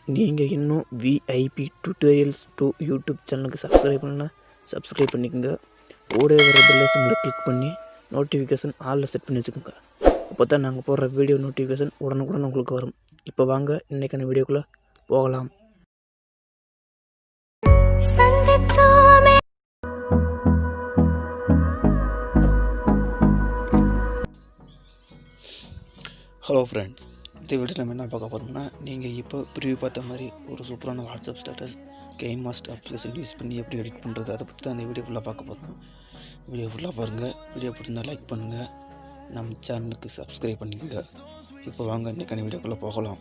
நீங்கள் இன்னும் VIP tutorials 2 YouTube சேனலுக்கு சப்ஸ்கிரைப் பண்ணலாம். சப்ஸ்கிரைப் பண்ணிக்கோங்க. கூட வர பெல் சிம்பிளை கிளிக் பண்ணி நோட்டிஃபிகேஷன் ஆலில் செட் பண்ணி வச்சுக்கோங்க. அப்போ தான் நாங்கள் போடுற வீடியோ நோட்டிஃபிகேஷன் உடனுக்குடன் உங்களுக்கு வரும். இப்போ வாங்க இன்றைக்கான வீடியோக்குள்ளே போகலாம். ஹலோ ஃப்ரெண்ட்ஸ், இந்த வீடியோ நம்ம என்ன பார்க்க போகிறோம்னா, நீங்கள் இப்போ ப்ரிவியூ பார்த்த மாதிரி ஒரு சூப்பரான WhatsApp status gain master application use பண்ணி எப்படி எடிட் பண்ணுறது, அதை பற்றி தான் இந்த வீடியோ ஃபுல்லாக பார்க்க போகிறோம். வீடியோ ஃபுல்லாக பாருங்கள். வீடியோ பிடிச்சிருந்தால் லைக் பண்ணுங்கள், நம்ம சேனலுக்கு சப்ஸ்கிரைப் பண்ணிக்கோங்க. இப்போ வாங்க இன்றைக்கான வீடியோக்குள்ளே போகலாம்.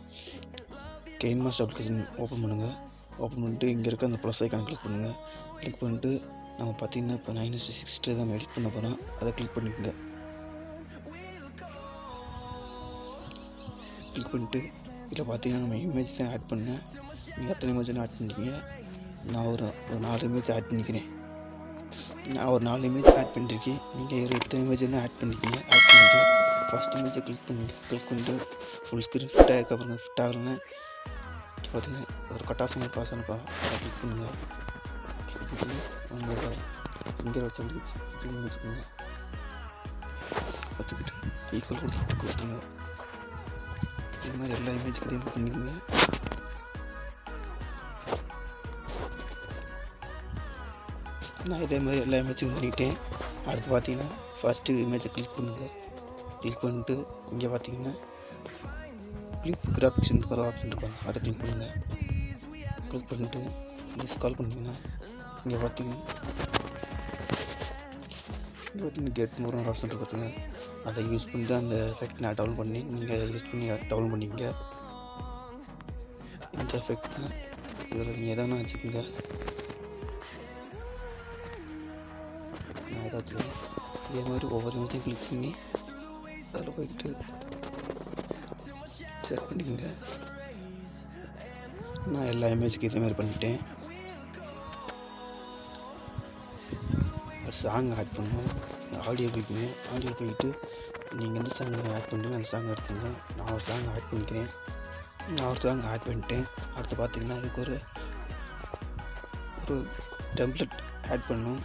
கெயின் மாஸ்டர் அப்ளிகேஷன் ஓப்பன் பண்ணுங்கள். ஓப்பன் பண்ணிட்டு இங்கே இருக்க அந்த ப்ளஸ் ஐக்கானை கிளிக் பண்ணுங்கள். கிளிக் பண்ணிட்டு நம்ம பார்த்திங்கன்னா இப்போ 9:60 தான் எடிட் பண்ண போகிறோம். அதை கிளிக் பண்ணிக்கோங்க. கிளிக் பண்ணிட்டு இதில் பார்த்தீங்கன்னா நம்ம இமேஜ் தான் ஆட் பண்ணேன். நீங்கள் எத்தனை இமேஜ் ஆட் பண்ணிக்கிங்க. நான் ஒரு 4 இமேஜ் ஆட் பண்ணிக்கிறேன். நான் ஒரு 4 இமேஜ் ஆட் பண்ணியிருக்கேன். நீங்கள் ஒரு எத்தனை இமேஜ் ஆட் பண்ணிக்கிங்க. ஆட் பண்ணிவிட்டு ஃபஸ்ட் இமேஜை கிளிக் பண்ணுங்கள். கிளிக் பண்ணிட்டு ஃபுல் ஸ்க்ரீன் ஃபிட் ஆகிருக்கப்புறம் ஃபிட் ஆகலைன்னா பார்த்தீங்கன்னா ஒரு கட் ஆஃப் பாஸ் அனுப்பலாம். அதை கிளிக் பண்ணுங்கள். கிளிக் பண்ணி உங்களோட ஃபிங்கர் வச்சு வச்சுக்கோங்க. பார்த்துக்கிட்டு ஈக்குவல் கொடுத்துருங்க. இது மாதிரி எல்லா இமேஜுக்கு இதே பண்ணிக்கோங்க. நான் இதே மாதிரி எல்லா இமேஜுக்கும் பண்ணிக்கிட்டேன். அடுத்து பார்த்தீங்கன்னா ஃபஸ்ட்டு இமேஜை கிளிக் பண்ணுங்கள். கிளிக் பண்ணிட்டு இங்கே பார்த்தீங்கன்னா கிளிக் கிராஃபிக்ஸ் ஒரு ஆப்ஷன் இருக்கும், அதை கிளிக் பண்ணுங்கள். கிளிக் பண்ணிட்டு இங்கே ஸ்கால் பண்ணிங்கன்னா இங்கே பார்த்தீங்கன்னா கெட் மோர் ஒரு ஆப்ஷன் இருக்குதுங்க. அதை யூஸ் பண்ணி தான் அந்த எஃபெக்ட் நான் டவுன்லோட் பண்ணி நீங்கள் யூஸ் பண்ணி டவுன்லோட் பண்ணிக்கங்க. இந்த எஃபெக்ட் தான் இதில் நீங்கள் எதனா வச்சுக்கோங்க. நான் எதை வச்சுக்கேன். இதே மாதிரி ஒவ்வொரு இமேஜையும் கிளிக் பண்ணி அதில் போய்ட்டு செட் பண்ணிக்கோங்க. நான் எல்லா இமேஜுக்கும் இதே மாதிரி பண்ணிட்டேன். சாங் ஆட் பண்ணணும். ஆடியோ போய்க்கணும். ஆடியோ போயிட்டு நீங்கள் எந்த சாங் ஆட் பண்ணுறீங்க அந்த சாங் எடுத்துங்க. நான் ஒரு சாங் ஆட் பண்ணிக்கிறேன். நான் ஒரு சாங் ஆட் பண்ணிட்டேன். அடுத்து பார்த்தீங்கன்னா இதுக்கு ஒரு டெம்ப்ளேட் ஆட் பண்ணணும்.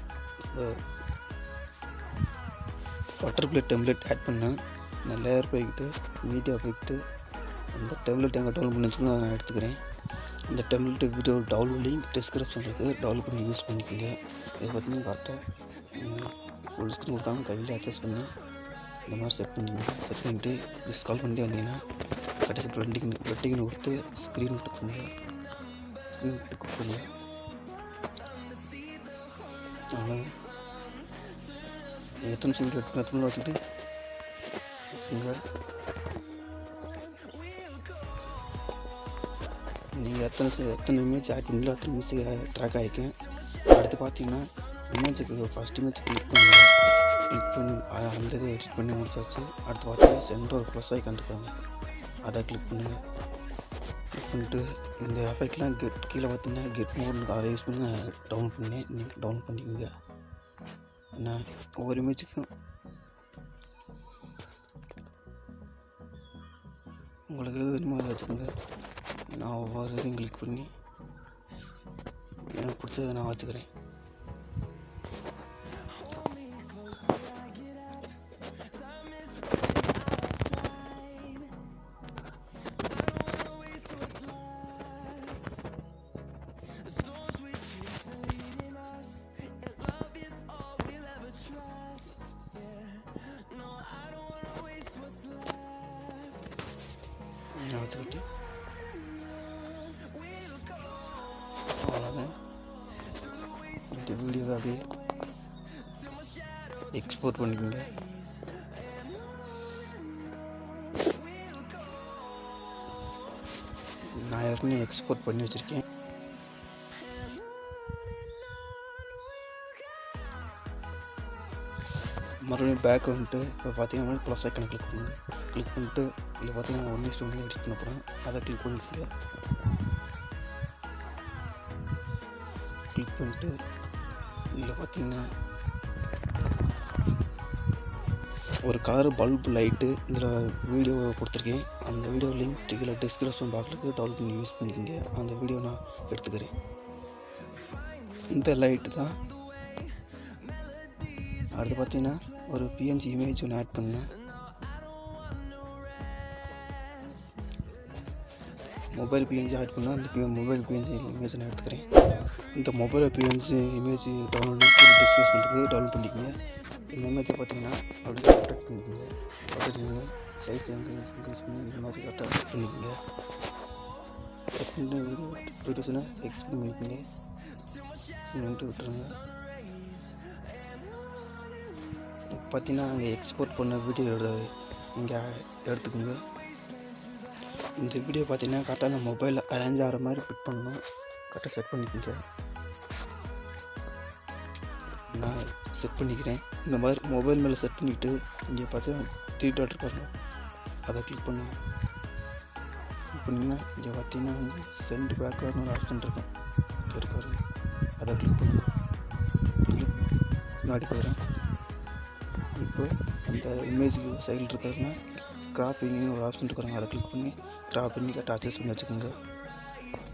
பட்டர்ஃப்ளை டெம்ப்ளேட் ஆட் பண்ணேன். நான் லேயர் போய்கிட்டு வீடியோ போய்கிட்டு அந்த டெம்ப்ளேட் எங்கே டவுன்லோட் பண்ணி வச்சுக்கணும், அதை நான் எடுத்துக்கிறேன். இந்த template video download link description இருக்குது, டவுன்லோட் பண்ணி யூஸ் பண்ணிக்கோங்க. இதை பார்த்தீங்கன்னா கரெக்டாக ஃபுல் ஸ்க்ரீன் கொடுக்காம கையில் அட்ஜஸ்ட் பண்ணி இந்த மாதிரி செட் பண்ணிக்கோங்க. செட் பண்ணிவிட்டு ஸ்கால் பண்ணிட்டு வந்தீங்கன்னா கடைசி வெட்டிங் கொடுத்து ஸ்க்ரீன் கொடுத்துங்க. ஸ்க்ரீன் கொடுத்துங்க. அவ்வளோ எத்தனை நிமிஷம் எத்தனை வச்சுக்கிட்டு வச்சுக்கோங்க. நீங்கள் எத்தனை இமேஜ் ஆட் பண்ணீங்களோ அத்தனை இமேஜ் ட்ராக் ஆகிக்கும். அடுத்து பார்த்தீங்கன்னா இமேஜுக்கு ஃபஸ்ட் இமேஜ் கிளிக் பண்ணுங்கள். கிளிக் பண்ணி அந்த இதை எடிட் பண்ணி முடிச்சாச்சு. அடுத்து பார்த்தீங்கன்னா சென்டர் ஒரு ப்ளஸ் ஐக்கான் இருக்காங்க, அதை கிளிக் பண்ணுங்கள். கிளிக் பண்ணிட்டு இந்த எஃபெக்ட்லாம் கீழே பார்த்தீங்கன்னா கெட் மோர்னு அதை யூஸ் பண்ணி நான் டவுன் பண்ணி நீங்கள் டவுன் பண்ணிக்கோங்க. ஏன்னா ஒவ்வொரு இமேஜுக்கும் உங்களுக்கு எது வேணுமோ அதை வச்சுக்கோங்க. நான் ஒவ்வொரு இதையும் கிளிக் பண்ணி எனக்கு பிடிச்சதை நான் வச்சுக்கிறேன். வச்சுக்கிட்டு அவ்வளோதான். இந்த வீடியோ தான் அப்படியே எக்ஸ்போர்ட் பண்ணிக்கோங்க. நான் ஏற்கனவே எக்ஸ்போர்ட் பண்ணி வச்சுருக்கேன். மறுபடியும் பேக் வந்துட்டு இப்போ பார்த்தீங்கன்னா ப்ளஸ் ஐக்கானை கிளிக் பண்ணுங்க. கிளிக் பண்ணிட்டு இதில் பார்த்தீங்கன்னா 1:1 எடிட் பண்ண போகிறேன், அதை கிளிக் பண்ணிக்கோங்க. கிளிக் பண்ணிட்டு இதில் பார்த்தீங்கன்னா ஒரு கலர் பல்ப் லைட்டு இதில் வீடியோ கொடுத்துருக்கேன். அந்த வீடியோ லிங்க் கீழே டிஸ்கிரிப்ஷன் பாக்ஸுக்கு டவுன்லோட் பண்ணி யூஸ் பண்ணிக்கோங்க. அந்த வீடியோ நான் எடுத்துக்கிறேன். இந்த லைட்டு தான். அடுத்து பார்த்தீங்கன்னா ஒரு பிஎன்ஜி இமேஜ் ஒன்று ஆட் பண்ணேன். மொபைல் பிஎன்ஜி ஆட் பண்ணால் அந்த மொபைல் பிஎன்ஜி இமேஜ் நான் எடுத்துக்கிறேன். இந்த மொபைல் பிஎன்ஜி இமேஜ் டவுன்லோட் டிஸ்கிரிப்ஷனுக்கு டவுன்லோட் பண்ணிக்கோங்க. இந்த இமேஜை பார்த்தீங்கன்னா அப்படியே ரொட்டேட் பண்ணிக்கோங்க. ரொட்டேட் பண்ணி சைஸ் இன்க்ரீஸ் பண்ணி இந்த மாதிரி கரெக்டாக செட் பண்ணிக்கோங்க. செட் பண்ணி டியூரேஷனை எக்ஸ்பிளைன் பண்ணிக்கோங்க. பண்ணிட்டு விட்டுருங்க. பார்த்தீங்கன்னா அங்கே எக்ஸ்போர்ட் பண்ண வீடியோ இங்கே எடுத்துக்கோங்க. இந்த வீடியோ பார்த்தீங்கன்னா கரெக்டாக அந்த மொபைலில் அரேஞ்ச் ஆகிற மாதிரி ஃபிட் பண்ணணும். கரெக்டாக செட் பண்ணிக்கோங்க. நான் செட் பண்ணிக்கிறேன். இந்த மாதிரி மொபைல் மேலே செட் பண்ணிவிட்டு இங்கே பார்த்து 3 டாட் இருக்காங்க, அதை கிளிக் பண்ணுங்க. கிளிக் பண்ணிங்கன்னா இங்கே பார்த்தீங்கன்னா சென்ட் பேக்னு ஒரு ஆப்ஷன் இருக்கும், இங்கே இருக்காரு, அதை கிளிக் பண்ணுங்க. முன்னாடி போகிறேன். இப்போ அந்த இமேஜுக்கு சைடில் இருக்காருன்னா கிராப்பிங்னு ஒரு ஆப்ஷன் இருக்கிறாங்க, அதை கிளிக் பண்ணி கிராப் பண்ணி கரெக்டாக அட்ஜஸ்ட் பண்ணி வச்சுக்கோங்க.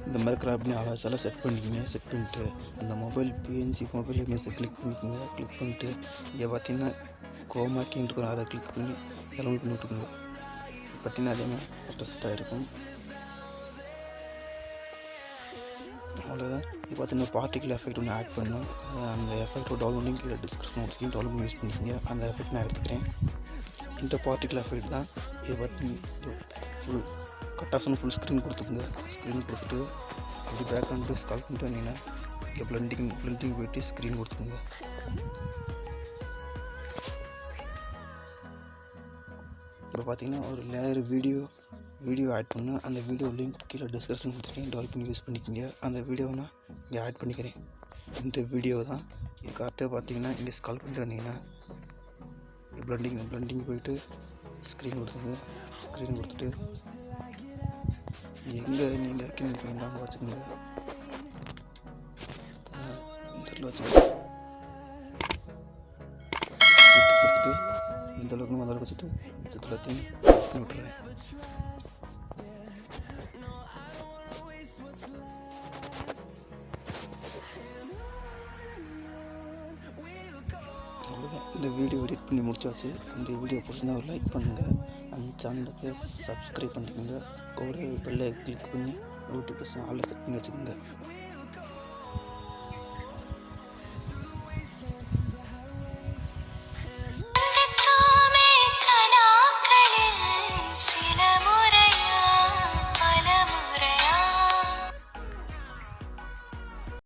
இந்த மாதிரி கிராப் பண்ணி அழகாக செட் பண்ணிக்கோங்க. செட் பண்ணிவிட்டு அந்த மொபைல் பிஎன்ஜி மொபைல் இமேஜை கிளிக் பண்ணிக்கோங்க. கிளிக் பண்ணிவிட்டு இங்கே பார்த்தீங்கன்னா குரோமாக்கின்னு இருக்கிறோம், அதை கிளிக் பண்ணி எலமெண்ட் பண்ணி விட்டுக்கோங்க. பார்த்தீங்கன்னா அதே மாதிரி கரெக்டாக செட் ஆகிருக்கும். அவ்வளோதான். இப்போ பார்த்தீங்கன்னா பார்ட்டிக்கல் எஃபெக்ட் ஒன்று ஆட் பண்ணணும். அந்த எஃபெக்ட்டோட டவுன்லோட் லிங்க் டிஸ்கிரிப்ஷன் டவுன்லோட் பண்ணி யூஸ் பண்ணிக்கோங்க. அந்த எஃபெக்ட் நான் எடுத்துக்கிறேன். இந்த பார்ட்டிக்கல் எஃபெக்ட் தான். இதை பார்த்து full cut off full screen கொடுத்துக்குங்க. ஸ்க்ரீன் கொடுத்துட்டு அப்படி பேக்ரவுண்டு ஸ்கால் பண்ணிட்டு வந்தீங்கன்னா இங்கே பிளண்டிங் போயிட்டு ஸ்க்ரீன் கொடுத்துக்குங்க. இப்போ பார்த்தீங்கன்னா ஒரு லேயர் வீடியோ ஆட் பண்ணு. அந்த வீடியோ லிங்க் கீழே டிஸ்கிரிப்ஷன் கொடுத்துருக்கேன், டெவலப் பண்ணி யூஸ் பண்ணிக்கோங்க. அந்த வீடியோவை நான் இங்கே ஆட் பண்ணிக்கிறேன். இந்த வீடியோ தான். இது கரெக்டாக பார்த்தீங்கன்னா இங்கே ஸ்கால் பண்ணிட்டு வந்தீங்கன்னா பிளண்டிங் போயிட்டு ஸ்க்ரீன் கொடுத்துங்க. ஸ்க்ரீன் கொடுத்துட்டு எங்கே நீங்கள் வைக்கணும் அங்கே வச்சுக்கோங்க. இந்த இடத்துல வச்சுக்கோங்க. கொடுத்துட்டு இந்த அளவுக்கு அந்த அளவுக்கு வச்சுட்டு எல்லாத்தையும் பண்ணி விட்டுறேன். இந்த வீடியோ எடிட் பண்ணி முடிச்சாச்சு. இந்த வீடியோ பிடிச்சிருந்தா ஒரு லைக் பண்ணுங்கள். அந்த சேனலுக்கு சப்ஸ்கிரைப் பண்ணிக்கோங்க. கூட பெல்லை கிளிக் பண்ணி நோட்டிஃபிகேஷன் ஆல்ல செட் பண்ணி வச்சுக்கோங்க.